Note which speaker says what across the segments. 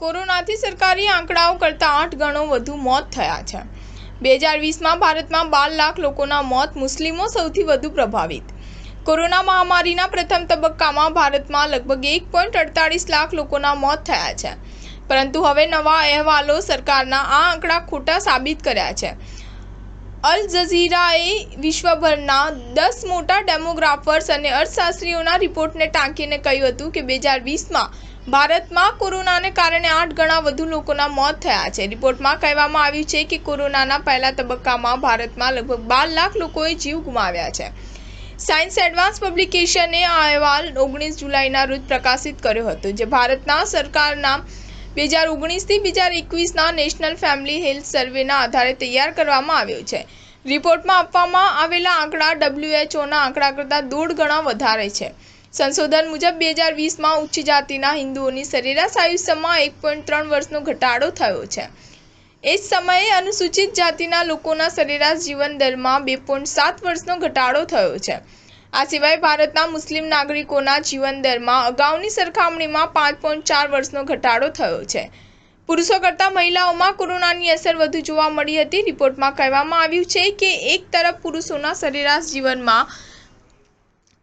Speaker 1: કોરોનાથી સરકારી આંકડાઓ કરતાં 8 ગણો વધુ મોત થયા છે। 2020માં ભારતમાં 12 લાખ લોકોના મોત, મુસ્લિમો સૌથી વધુ પ્રભાવિત। કોરોના મહામારીના પ્રથમ તબક્કામાં ભારતમાં લગભગ 1.48 લાખ લોકોના મોત થયા છે, પરંતુ હવે નવા અહેવાલો સરકારના આ આંકડા ખોટા સાબિત કર્યા છે। અલ જઝીરાએ વિશ્વભરના 10 મોટા ડેમોગ્રાફર્સ અને અર્થશાસ્ત્રીઓના રિપોર્ટને ટાંકીને કહ્યું હતું કે 2020માં ભારતમાં કોરોનાને કારણે 8 ગણા વધુ લોકોના મોત થયા છે। રિપોર્ટમાં કહેવામાં આવ્યું છે કે કોરોનાના પહેલા તબક્કામાં ભારતમાં લગભગ 12 લાખ લોકોએ જીવ ગુમાવ્યા છે। સાયન્સ એડવાન્સ પબ્લિકેશને આ અહેવાલ 19 જુલાઈના રોજ પ્રકાશિત કર્યો હતો, જે ભારતના સરકારના 2019થી 2021ના નેશનલ ફેમિલી હેલ્થ સર્વેના આધારે તૈયાર કરવામાં આવ્યો છે। રિપોર્ટમાં આપવામાં આવેલા આંકડા WHOના આંકડા કરતાં 1.5 ગણા વધારે છે। સંશોધન મુજબ 2020માં ઉચ્ચ જાતિના હિન્દુઓની સરેરાશ આયુષ્યમાં 1.3 વર્ષનો ઘટાડો થયો છે। એ જ સમયે અનુસૂચિત જાતિના લોકોના સરેરાશ જીવન દરમાં 2.7 વર્ષનો ઘટાડો થયો છે। આ સિવાય ભારતના મુસ્લિમ નાગરિકોના જીવન દરમાં અગાઉની સરખામણીમાં 5.4 વર્ષનો ઘટાડો થયો છે। પુરુષો કરતાં મહિલાઓમાં કોરોનાની અસર વધુ જોવા મળી હતી। રિપોર્ટમાં કહેવામાં આવ્યું છે કે એક તરફ પુરુષોના સરેરાશ જીવનમાં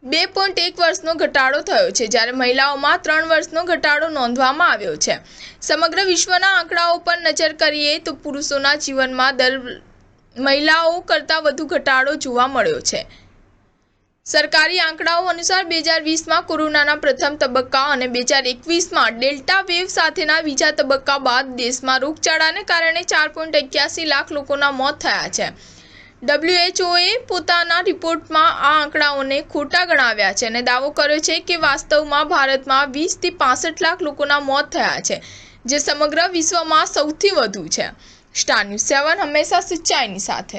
Speaker 1: 2.1 વર્ષનો ઘટાડો થયો છે, જ્યારે મહિલાઓમાં 3 વર્ષનો ઘટાડો નોંધવામાં આવ્યો છે। સમગ્ર વિશ્વના આંકડાઓ પર નજર કરીએ તો પુરુષોના જીવનમાં દર મહિલાઓ કરતાં વધુ ઘટાડો જોવા મળ્યો છે। સરકારી આંકડાઓ અનુસાર 2020માં કોરોનાના પ્રથમ તબક્કા અને 2021માં ડેલ્ટા વેવ સાથેના બીજા તબક્કા બાદ દેશમાં રોગચાળાને કારણે 4.81 લાખ લોકોના મોત થયા છે। WHOએ પોતાના રિપોર્ટમાં આ આંકડાઓને ખોટા ગણાવ્યા છે અને દાવો કર્યો છે કે વાસ્તવમાં ભારતમાં 20થી 65 લાખ લોકોના મોત થયા છે, જે સમગ્ર વિશ્વમાં સૌથી વધુ છે। સ્ટાર ન્યૂઝ 7 હંમેશા સચ્ચાઈની સાથે।